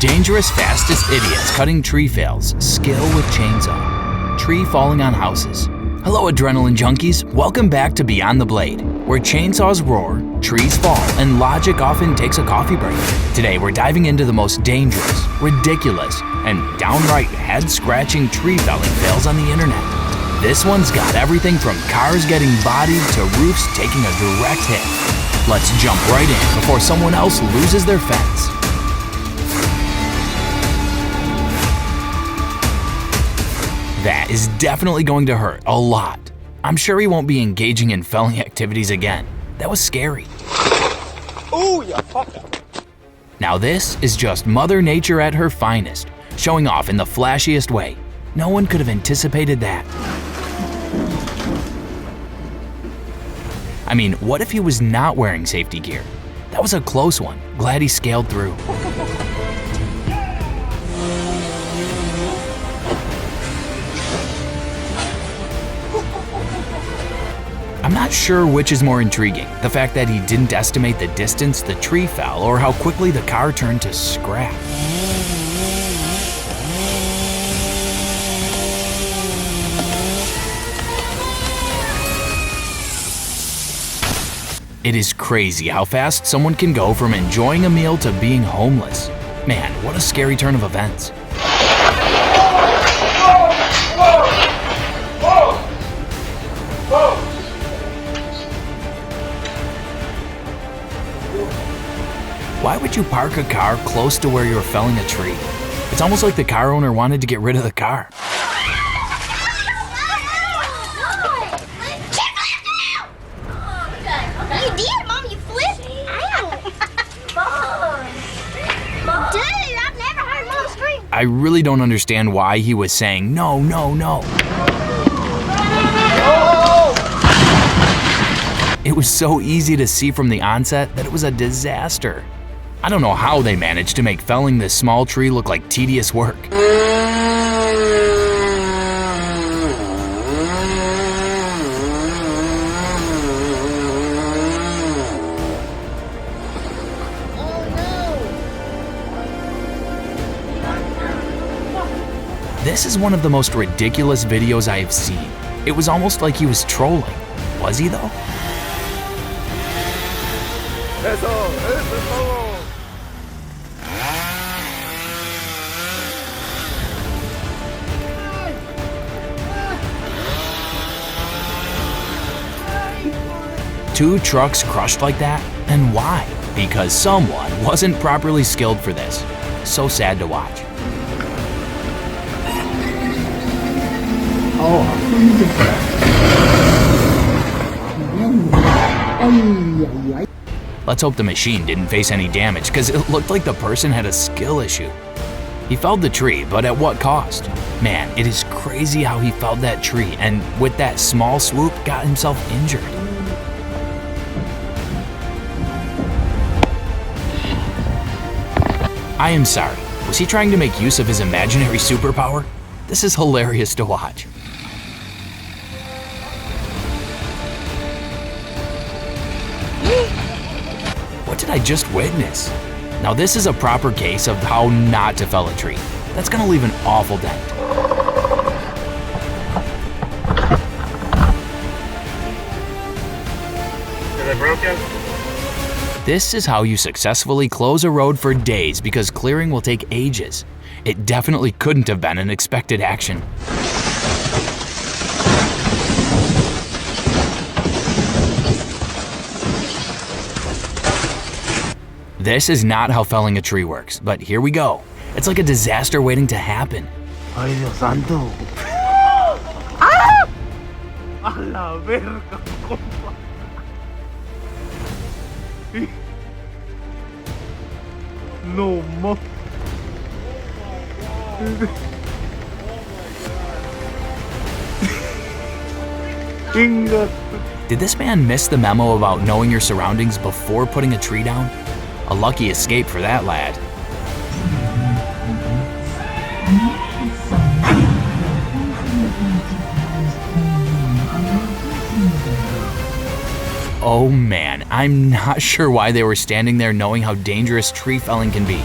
Dangerous fastest idiots cutting tree fails, skill with chainsaw. Tree falling on houses. Hello adrenaline junkies, welcome back to Beyond the Blade, where chainsaws roar, trees fall, and logic often takes a coffee break. Today we're diving into the most dangerous, ridiculous, and downright head-scratching tree felling fails on the internet. This one's got everything from cars getting bodied to roofs taking a direct hit. Let's jump right in before someone else loses their fence. That is definitely going to hurt a lot. I'm sure he won't be engaging in felling activities again. That was scary. Ooh, you fucker. Now this is just Mother Nature at her finest, showing off in the flashiest way. No one could have anticipated that. I mean, what if he was not wearing safety gear? That was a close one. Glad he scaled through. I'm not sure which is more intriguing, the fact that he didn't estimate the distance the tree fell or how quickly the car turned to scrap. It is crazy how fast someone can go from enjoying a meal to being homeless. Man, what a scary turn of events. Why would you park a car close to where you're felling a tree? It's almost like the car owner wanted to get rid of the car. You did, Mom, you flipped. Mom. Dude, I've never heard Mom scream. I really don't understand why he was saying no, no, no. It was so easy to see from the onset that it was a disaster. I don't know how they managed to make felling this small tree look like tedious work. This is one of the most ridiculous videos I have seen. It was almost like he was trolling. Was he though? Two trucks crushed like that? And why? Because someone wasn't properly skilled for this. So sad to watch. Let's hope the machine didn't face any damage, because it looked like the person had a skill issue. He felled the tree, but at what cost? Man, it is crazy how he felled that tree, and with that small swoop, got himself injured. I am sorry, was he trying to make use of his imaginary superpower? This is hilarious to watch. What did I just witness? Now this is a proper case of how not to fell a tree. That's gonna leave an awful dent. Is it broken? This is how you successfully close a road for days because clearing will take ages. It definitely couldn't have been an expected action. This is not how felling a tree works, but here we go. It's like a disaster waiting to happen. Ay, Dios santo. ¡Ah! A la verga, compa. No mo. Did this man miss the memo about knowing your surroundings before putting a tree down? A lucky escape for that lad. Oh man, I'm not sure why they were standing there knowing how dangerous tree felling can be.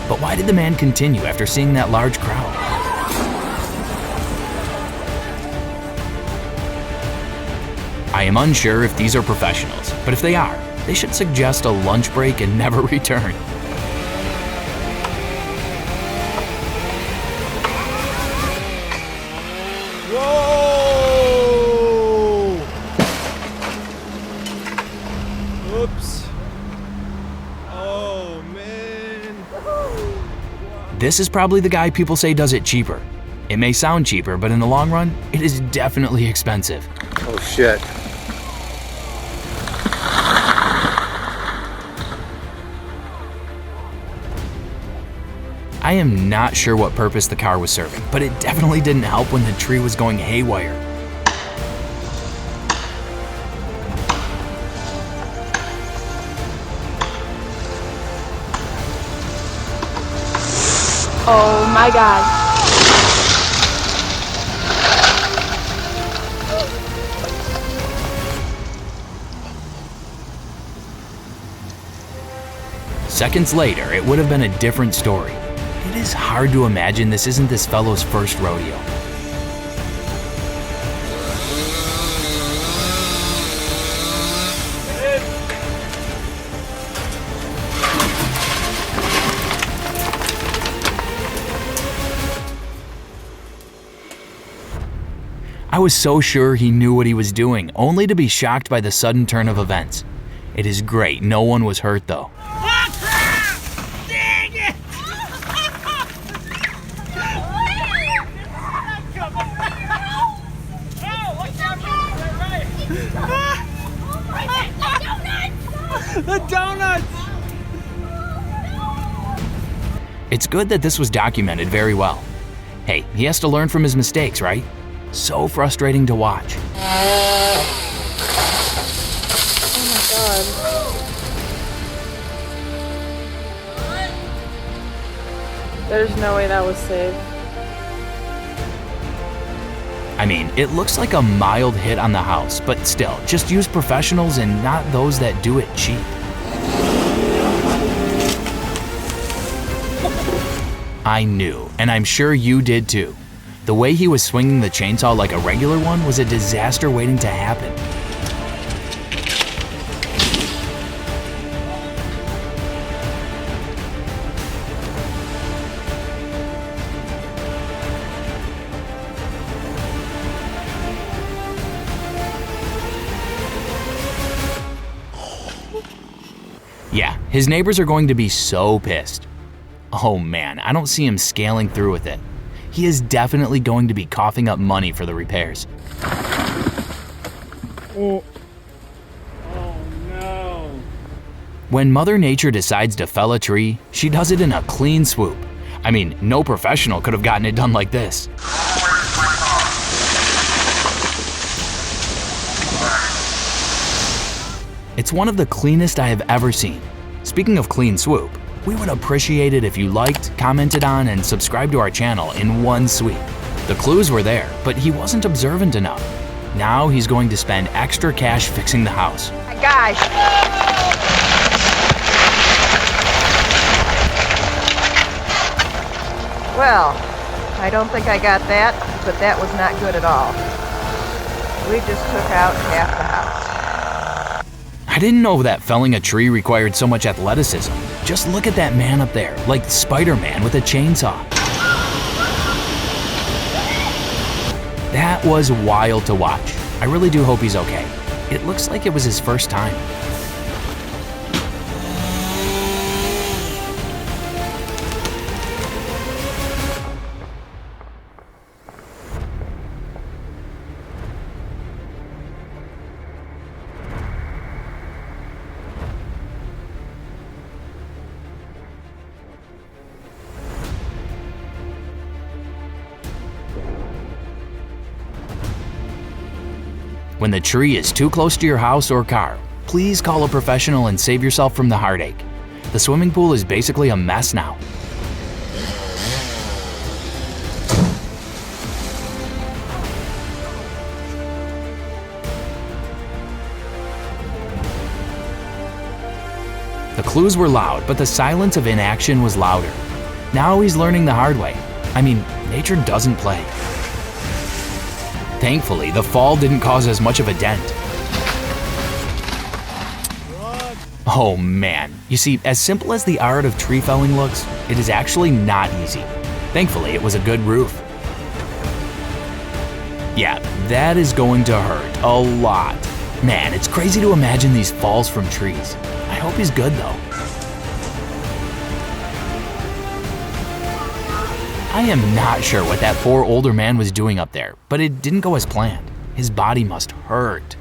But why did the man continue after seeing that large crowd? I am unsure if these are professionals, but if they are, they should suggest a lunch break and never return. Whoa! Oops. Oh, man. This is probably the guy people say does it cheaper. It may sound cheaper, but in the long run, it is definitely expensive. Oh, shit. I am not sure what purpose the car was serving, but it definitely didn't help when the tree was going haywire. Oh my god. Seconds later, it would have been a different story. It is hard to imagine this isn't this fellow's first rodeo. I was so sure he knew what he was doing, only to be shocked by the sudden turn of events. It is great no one was hurt though. The donuts! It's good that this was documented very well. Hey, he has to learn from his mistakes, right? So frustrating to watch. Oh my god. There's no way that was safe. I mean, it looks like a mild hit on the house, but still, just use professionals and not those that do it cheap. I knew, and I'm sure you did too. The way he was swinging the chainsaw like a regular one was a disaster waiting to happen. Yeah, his neighbors are going to be so pissed. Oh man, I don't see him scaling through with it. He is definitely going to be coughing up money for the repairs. Oh. Oh, no. When Mother Nature decides to fell a tree, she does it in a clean swoop. I mean, no professional could have gotten it done like this. It's one of the cleanest I have ever seen. Speaking of clean swoop, we would appreciate it if you liked, commented on, and subscribed to our channel in one sweep. The clues were there, but he wasn't observant enough. Now he's going to spend extra cash fixing the house. My gosh. Well, I don't think I got that, but that was not good at all. We just took out half the house. I didn't know that felling a tree required so much athleticism. Just look at that man up there, like Spider-Man with a chainsaw. That was wild to watch. I really do hope he's okay. It looks like it was his first time. When the tree is too close to your house or car, please call a professional and save yourself from the heartache. The swimming pool is basically a mess now. The clues were loud, but the silence of inaction was louder. Now he's learning the hard way. I mean, nature doesn't play. Thankfully, the fall didn't cause as much of a dent. Oh man, you see, as simple as the art of tree felling looks, it is actually not easy. Thankfully, it was a good roof. Yeah, that is going to hurt a lot. Man, it's crazy to imagine these falls from trees. I hope he's good though. I am not sure what that poor older man was doing up there, but it didn't go as planned. His body must hurt.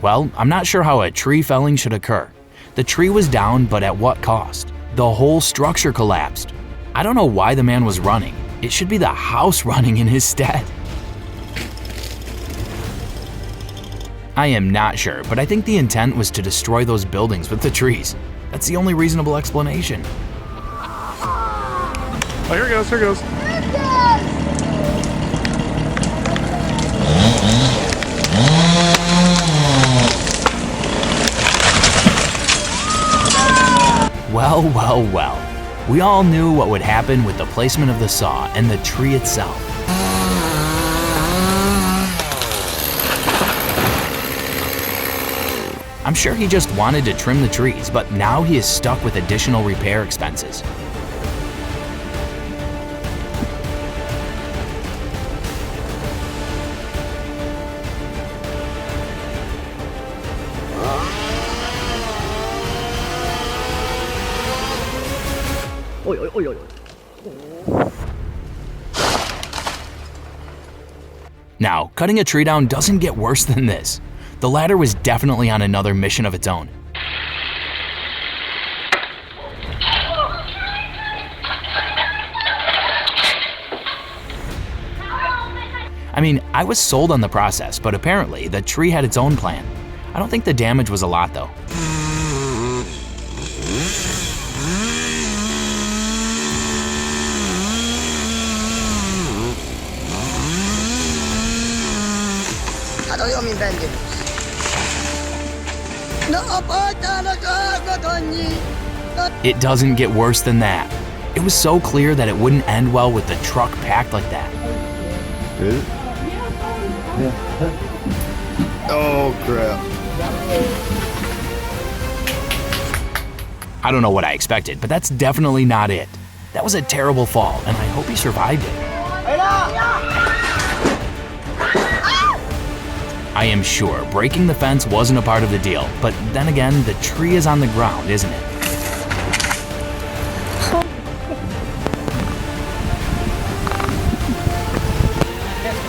Well, I'm not sure how a tree felling should occur. The tree was down, but at what cost? The whole structure collapsed. I don't know why the man was running. It should be the house running in his stead. I am not sure, but I think the intent was to destroy those buildings with the trees. That's the only reasonable explanation. Oh, here it goes, here it goes. Well, well, well. We all knew what would happen with the placement of the saw and the tree itself. I'm sure he just wanted to trim the trees, but now he is stuck with additional repair expenses. Now, cutting a tree down doesn't get worse than this. The ladder was definitely on another mission of its own. I mean, I was sold on the process, but apparently the tree had its own plan. I don't think the damage was a lot though. It doesn't get worse than that. It was so clear that it wouldn't end well with the truck packed like that. Oh crap. I don't know what I expected, but that's definitely not it. That was a terrible fall, and I hope he survived it. I am sure breaking the fence wasn't a part of the deal, but then again, the tree is on the ground, isn't it?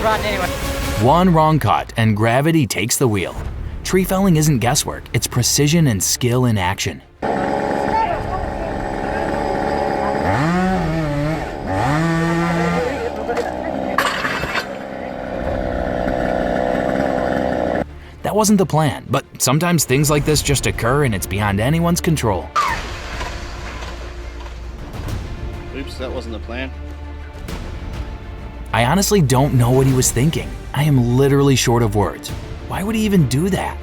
Run anyway. One wrong cut and gravity takes the wheel. Tree felling isn't guesswork, it's precision and skill in action. That wasn't the plan, but sometimes things like this just occur and it's beyond anyone's control. Oops, that wasn't the plan. I honestly don't know what he was thinking. I am literally short of words. Why would he even do that?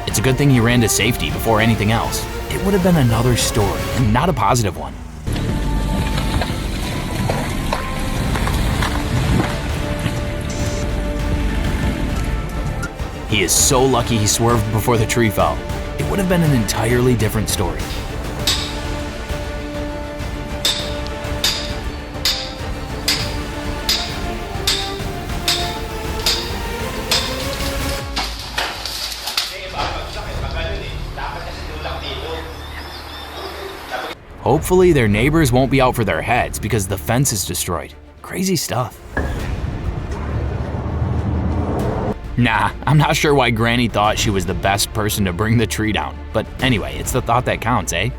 It's a good thing he ran to safety before anything else. It would have been another story, and not a positive one. He is so lucky he swerved before the tree fell. It would have been an entirely different story. Hopefully their neighbors won't be out for their heads because the fence is destroyed. Crazy stuff. Nah, I'm not sure why Granny thought she was the best person to bring the tree down. But anyway, it's the thought that counts, eh?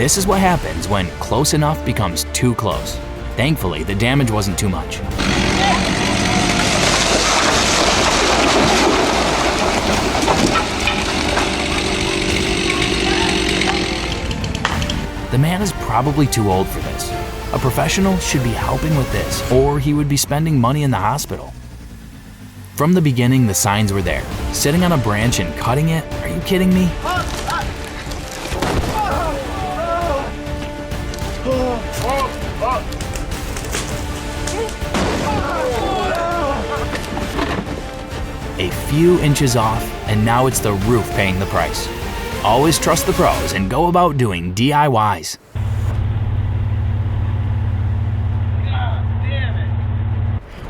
This is what happens when close enough becomes too close. Thankfully, the damage wasn't too much. The man is probably too old for this. A professional should be helping with this, or he would be spending money in the hospital. From the beginning, the signs were there. Sitting on a branch and cutting it? Are you kidding me? A few inches off, and now it's the roof paying the price. Always trust the pros and go about doing DIYs.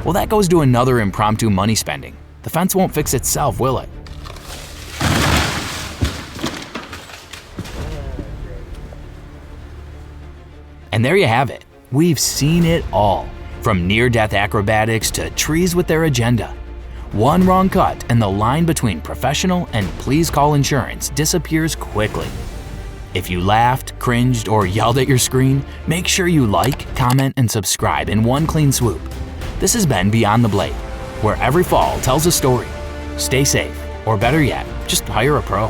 Well, that goes to another impromptu money spending. The fence won't fix itself, will it? And there you have it. We've seen it all. From near-death acrobatics to trees with their agenda. One wrong cut and the line between professional and please call insurance disappears quickly. If you laughed, cringed, or yelled at your screen, make sure you like, comment, and subscribe in one clean swoop. This has been Beyond the Blade, where every fall tells a story. Stay safe, or better yet, just hire a pro.